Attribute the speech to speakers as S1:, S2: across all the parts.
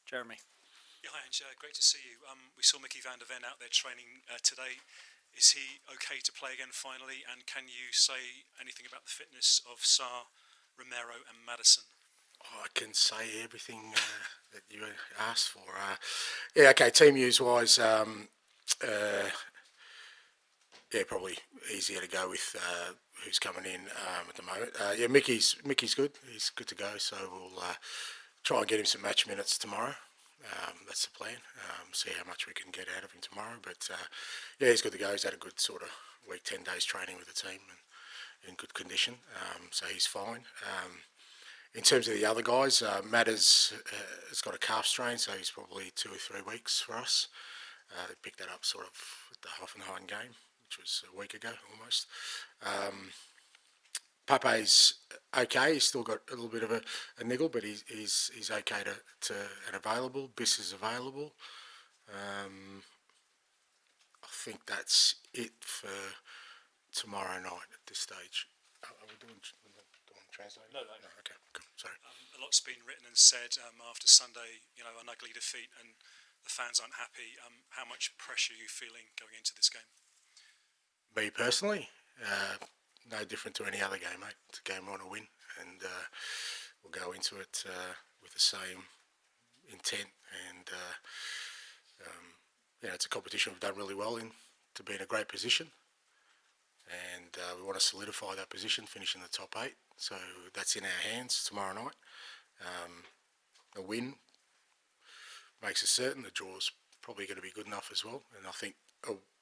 S1: Jeremy.
S2: Yeah, hi Ange, great to see you. We saw Mickey van der Ven out there training today. Is he okay to play again finally? And can you say anything about the fitness of Sarr, Romero and Maddison?
S3: I can say everything that you asked for. Yeah, okay, team use wise, yeah, probably easier to go with who's coming in at the moment. Yeah, Mickey's good. He's good to go. So we'll try and get him some match minutes tomorrow. That's the plan. See how much we can get out of him tomorrow. But yeah, he's good to go. He's had a good sort of week, 10 days training with the team and in good condition. So he's fine. In terms of the other guys, Matt has got a calf strain, so he's probably 2 or 3 weeks for us. They picked that up sort of at the Hoffenheim game, which was a week ago almost. Pape's okay. He's still got a little bit of a niggle, but he's okay to and available. Biss is available. I think that's it for tomorrow night at this stage. Are we doing translating?
S2: No.
S3: Okay, cool. Sorry.
S2: A lot's been written and said after Sunday, an ugly defeat, and the fans aren't happy. How much pressure are you feeling going into this game?
S3: Me personally, no different to any other game, mate. It's a game we want to win, and we'll go into it with the same intent. And it's a competition we've done really well in to be in a great position, and we want to solidify that position, finish in the top 8. So that's in our hands tomorrow night. A win makes us certain. The draw's probably going to be good enough as well, and I think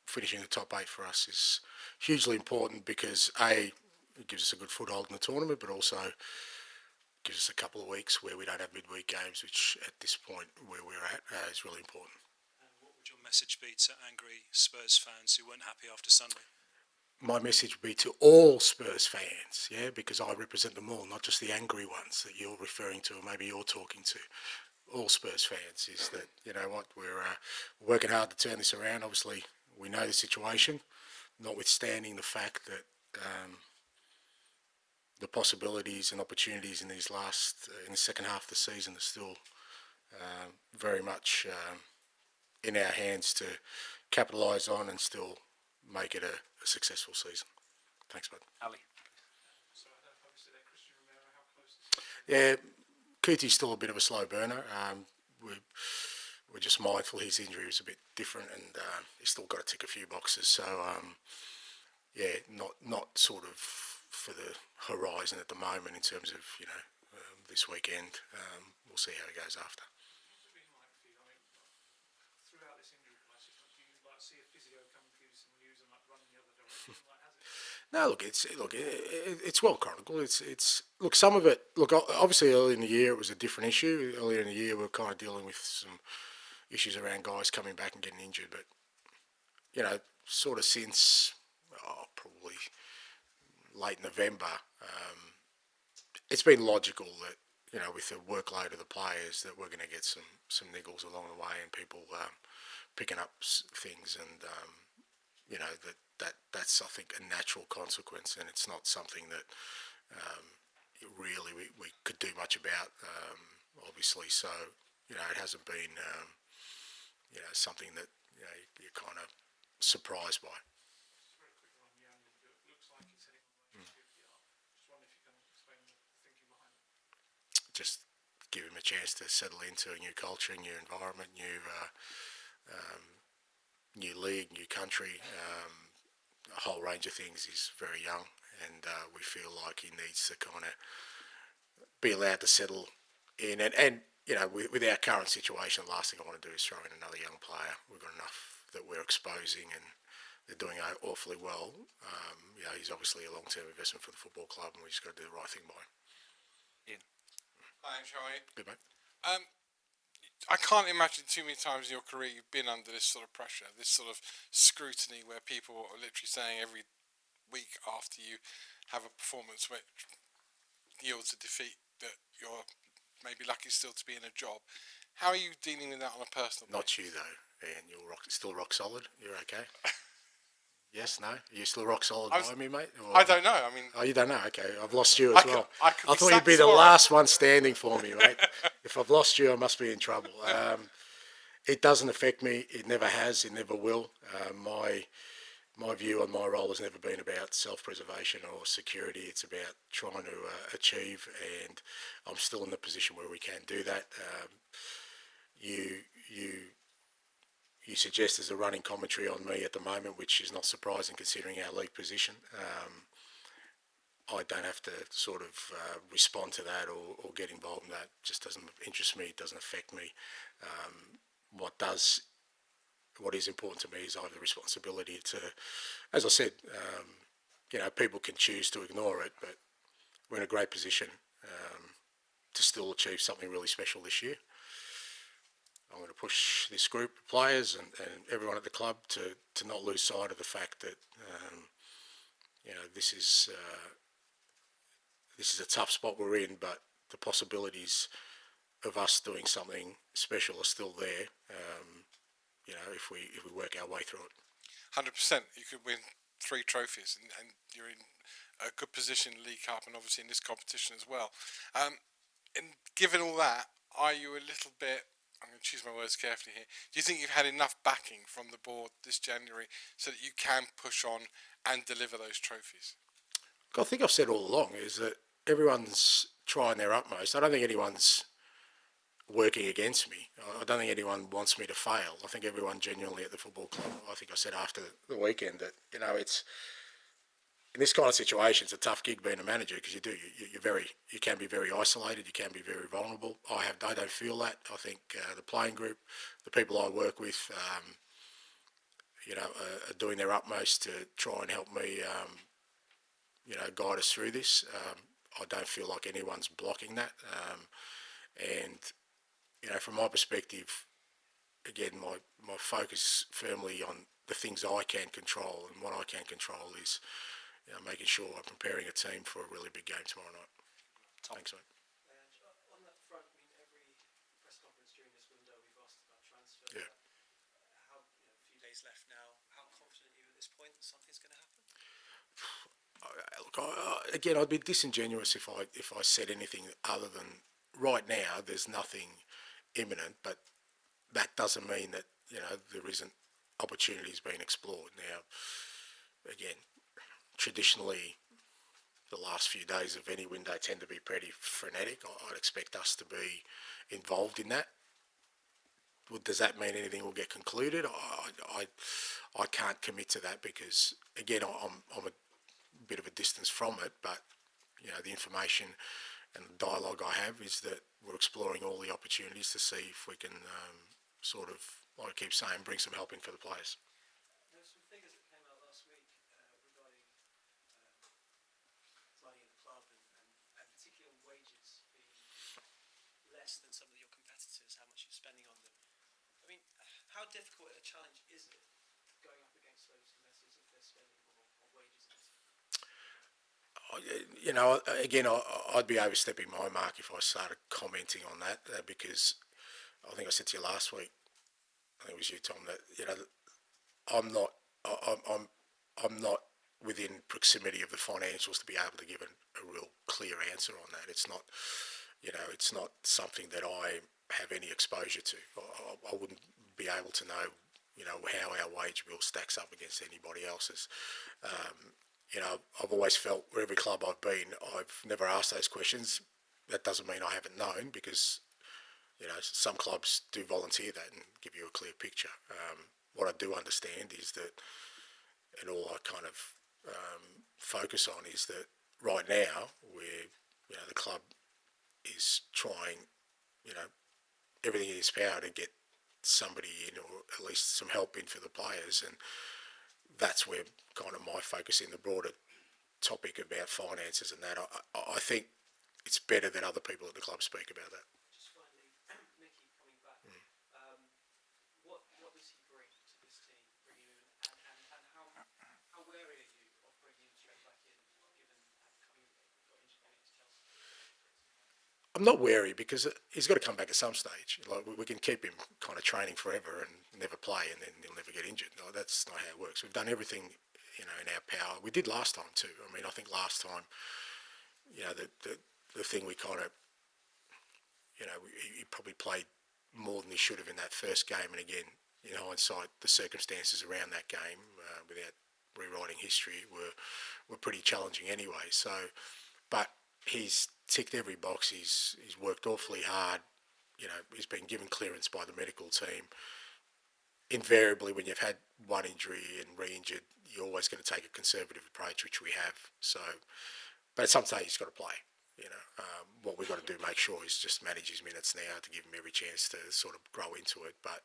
S3: finishing the top 8 for us is hugely important because A, it gives us a good foothold in the tournament, but also gives us a couple of weeks where we don't have midweek games, which at this point where we're at is really important.
S2: And what would your message be to angry Spurs fans who weren't happy after Sunday?
S3: My message would be to all Spurs fans, yeah, because I represent them all, not just the angry ones that you're referring to or maybe you're talking to. All Spurs fans is that, you know what, we're working hard to turn this around. Obviously, we know the situation, notwithstanding the fact that the possibilities and opportunities in these in the second half of the season are still very much in our hands to capitalise on and still make it a successful season. Thanks, bud.
S1: Ali.
S2: So I don't know if I missed it there, Christian Romero, how close is he?
S3: Yeah, Kuti's still a bit of a slow burner. We're just mindful his injury was a bit different, and he's still got to tick a few boxes. So yeah, not sort of for the horizon at the moment in terms of this weekend. We'll see how it goes after.
S2: What's it been like for you? I mean, throughout this injury crisis, do you see a physio come and give you some news and run in the other direction? Has it?
S3: No, it's well chronicled. Look, some of it. Look, obviously early in the year it was a different issue. Earlier in the year we were kind of dealing with some issues around guys coming back and getting injured, but sort of since probably late November, it's been logical that with the workload of the players that we're going to get some niggles along the way and people picking up things, and that's I think a natural consequence, and it's not something that really we could do much about, obviously. So it hasn't been something that you're kind of surprised by.
S2: Just very quick one, yeah, it looks like it's heading on the way to QPR. Just wonder if you can explain the thinking behind it.
S3: Just give him a chance to settle into a new culture, new environment, new league, new country, a whole range of things. He's very young, and we feel like he needs to kind of be allowed to settle in. And with our current situation, the last thing I want to do is throw in another young player. We've got enough that we're exposing, and they're doing awfully well. He's obviously a long-term investment for the football club, and we just got to do the right thing by him.
S1: Ian.
S4: Hi, how are you?
S3: Good, mate.
S4: I can't imagine too many times in your career you've been under this sort of pressure, this sort of scrutiny where people are literally saying every week after you have a performance which yields a defeat that you're maybe lucky still to be in a job. How are you dealing with that on a personal basis?
S3: Not you, though, Ian. You're still rock solid. You're okay. Yes, no? Are you still rock solid by me, mate? Or...
S4: I don't know. I mean,
S3: oh, you don't know? Okay, I've lost you as well.
S4: I
S3: thought you'd be the last one standing for me, mate. If I've lost you, I must be in trouble. It doesn't affect me. It never has. It never will. My view on my role has never been about self-preservation or security. It's about trying to achieve, and I'm still in the position where we can do that. You suggest there's a running commentary on me at the moment, which is not surprising considering our league position. I don't have to sort of respond to that or get involved in that. It just doesn't interest me. It doesn't affect me. What is important to me is I have the responsibility to, as I said, people can choose to ignore it, but we're in a great position to still achieve something really special this year. I'm going to push this group of players and everyone at the club to not lose sight of the fact that this is a tough spot we're in, but the possibilities of us doing something special are still there. If we work our way through it.
S4: 100%. You could win 3 trophies, and you're in a good position in the League Cup, and obviously in this competition as well. And given all that, are you a little bit? I'm going to choose my words carefully here. Do you think you've had enough backing from the board this January so that you can push on and deliver those trophies?
S3: I think I've said all along is that everyone's trying their utmost. I don't think anyone's working against me. I don't think anyone wants me to fail. I think everyone genuinely at the football club, I think I said after the weekend that, it's, in this kind of situation, it's a tough gig being a manager because you can be very isolated, you can be very vulnerable. I don't feel that. I think the playing group, the people I work with, are doing their utmost to try and help me, guide us through this. I don't feel like anyone's blocking that. And from my perspective, again, my focus firmly on the things I can control, and what I can control is making sure I'm preparing a team for a really big game tomorrow night. Thanks, mate.
S2: On that front, every press conference during this window we've asked about transfer.
S3: Yeah.
S2: A few days left now. How confident are you at this point that something's going to happen?
S3: Look, again, I'd be disingenuous if I said anything other than right now there's nothing imminent, but that doesn't mean that there isn't opportunities being explored. Now, again, traditionally the last few days of any window tend to be pretty frenetic. I'd expect us to be involved in that. Does that mean anything will get concluded? I can't commit to that because, again, I'm a bit of a distance from it, but the information and the dialogue I have is that we're exploring all the opportunities to see if we can sort of, like I keep saying, bring some help in for the players.
S2: There were some figures that came out last week regarding money in the club and particularly on wages being less than some of your competitors, how much you're spending on them. I mean, how difficult a challenge is it going up against those competitors if they're spending more on wages?
S3: Again, I'd be overstepping my mark if I started commenting on that because I think I said to you last week, I think it was you, Tom, that I'm not within proximity of the financials to be able to give a real clear answer on that. It's not, it's not something that I have any exposure to. I wouldn't be able to know, how our wage bill stacks up against anybody else's. I've always felt where every club I've been, I've never asked those questions. That doesn't mean I haven't known because, some clubs do volunteer that and give you a clear picture. What I do understand is that, and all I kind of focus on is that right now where, the club is trying, everything in its power to get somebody in or at least some help in for the players, and that's where kind of my focus in the broader topic about finances and that. I think it's better that other people at the club speak about that.
S2: Just finally, Mickey coming back. What does he bring to this team, bringing him in, and how wary are you of bringing him straight back in, given coming got injured against Chelsea?
S3: I'm not wary because he's got to come back at some stage. Like we can keep him kind of training forever and never play, and then he'll never get injured. No, that's not how it works. We've done everything in our power. We did last time too. I mean, I think last time, the thing we kind of, he probably played more than he should have in that first game. And again, in hindsight, the circumstances around that game, without rewriting history, were pretty challenging anyway. So, but he's ticked every box. He's worked awfully hard. He's been given clearance by the medical team. Invariably, when you've had one injury and re-injured, you're always going to take a conservative approach, which we have. So, but at some stage he's got to play. What we've got to do, make sure, is just manage his minutes now to give him every chance to sort of grow into it. But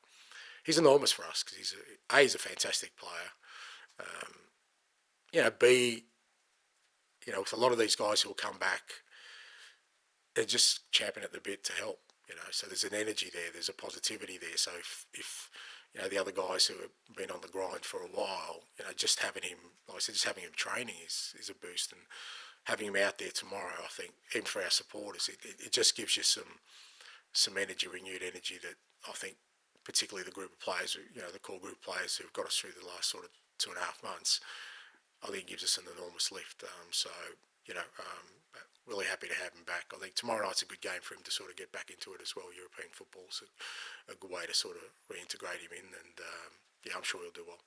S3: he's enormous for us because he's a fantastic player. B, with a lot of these guys who will come back, they're just champing at the bit to help. So there's an energy there, there's a positivity there. So if the other guys who have been on the grind for a while, just having him, like I said, just having him training is a boost, and having him out there tomorrow, I think, even for our supporters, it just gives you some energy, renewed energy that I think, particularly the group of players, the core group of players who've got us through the last sort of 2.5 months, I think it gives us an enormous lift. Really happy to have him back. I think tomorrow night's a good game for him to sort of get back into it as well. European football's a good way to sort of reintegrate him in, and I'm sure he'll do well.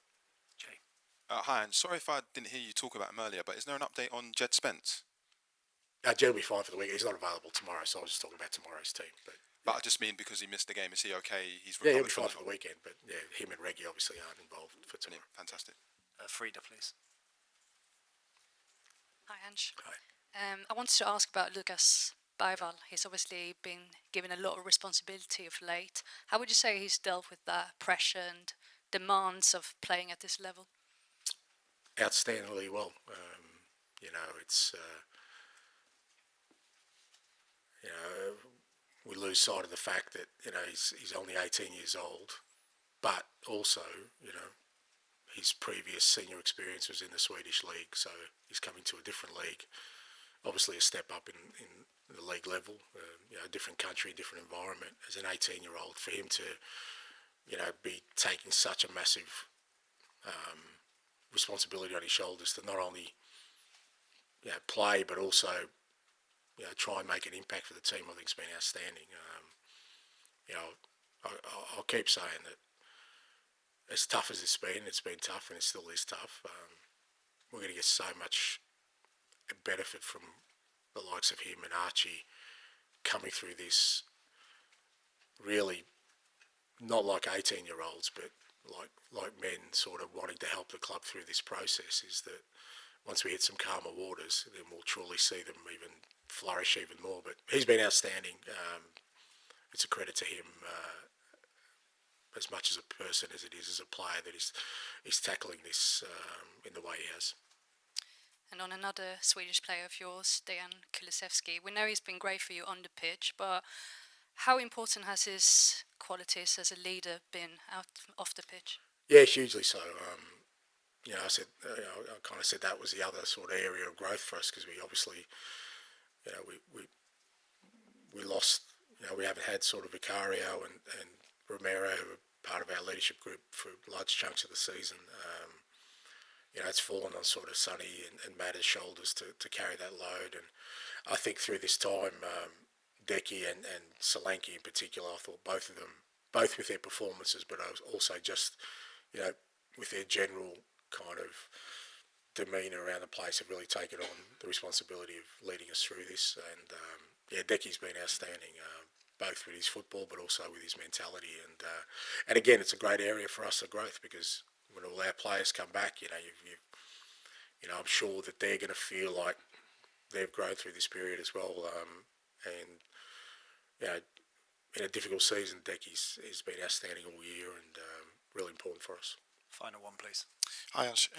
S2: Jay.
S1: Hi, and sorry if I didn't hear you talk about him earlier, but is there an update on Jed Spence?
S3: Jed will be fine for the week. He's not available tomorrow, so I was just talking about tomorrow's team.
S1: But I just mean because he missed the game. Is he okay? He's
S3: he'll
S1: recovered
S3: be fine for the weekend. But him and Reggie obviously aren't involved for tomorrow.
S1: Fantastic.
S2: Frida, please.
S5: Hi, Ange.
S3: Hi.
S5: I wanted to ask about Lucas Bergvall. He's obviously been given a lot of responsibility of late. How would you say he's dealt with that pressure and demands of playing at this level?
S3: Outstandingly well. We lose sight of the fact that he's only 18 years old, but also his previous senior experience was in the Swedish league, so he's coming to a different league. Obviously, a step up in the league level. A different country, different environment. As an 18-year-old, for him to be taking such a massive responsibility on his shoulders to not only play but also try and make an impact for the team, I think has been outstanding. I'll keep saying that as tough as it's been tough, and it still is tough. We're going to get so much benefit from the likes of him and Archie coming through this, really not like 18-year-olds, but like men sort of wanting to help the club through this process. Is that once we hit some calmer waters, then we'll truly see them even flourish even more. But he's been outstanding. It's a credit to him, as much as a person as it is as a player, that he's tackling this in the way he has.
S5: And on another Swedish player of yours, Dejan K, we know he's been great for you on the pitch, but how important has his qualities as a leader been out off the pitch?
S3: Yeah, hugely so. I said, I kind of said that was the other sort of area of growth for us, because we obviously, we lost. We haven't had sort of Vicario and Romero, who were part of our leadership group for large chunks of the season. It's fallen on sort of Sonny and Matt's shoulders to carry that load. And I think through this time, Deki and Solanke in particular, I thought both of them, both with their performances, but also just, with their general kind of demeanour around the place, have really taken on the responsibility of leading us through this. And Deki's been outstanding, both with his football, but also with his mentality. And again, it's a great area for us of growth, because when all our players come back, I'm sure that they're going to feel like they've grown through this period as well. In a difficult season, Deki's has been outstanding all year, and really important for us.
S2: Final one, please.
S6: Hi, Ange.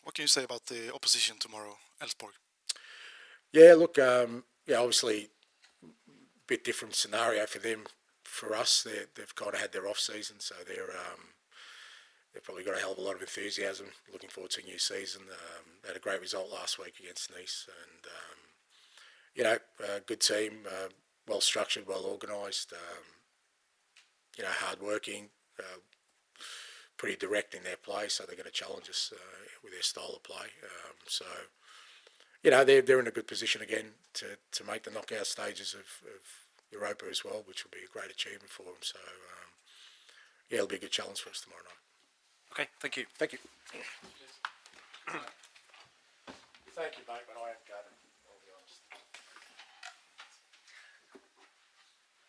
S6: What can you say about the opposition tomorrow, Elfsborg?
S3: Yeah, look, obviously a bit different scenario for them. For us, they've kind of had their off season, so they've probably got a hell of a lot of enthusiasm. Looking forward to a new season. They had a great result last week against Nice, and a good team, well structured, well organised. Hard working. pretty direct in their play, so they're going to challenge us with their style of play. So, you know, they're in a good position again to make the knockout stages of Europa as well, which will be a great achievement for them. So, yeah, it'll be a good challenge for us tomorrow night.
S7: Okay, thank you.
S3: Thank you. Thank you, mate, but I have got it.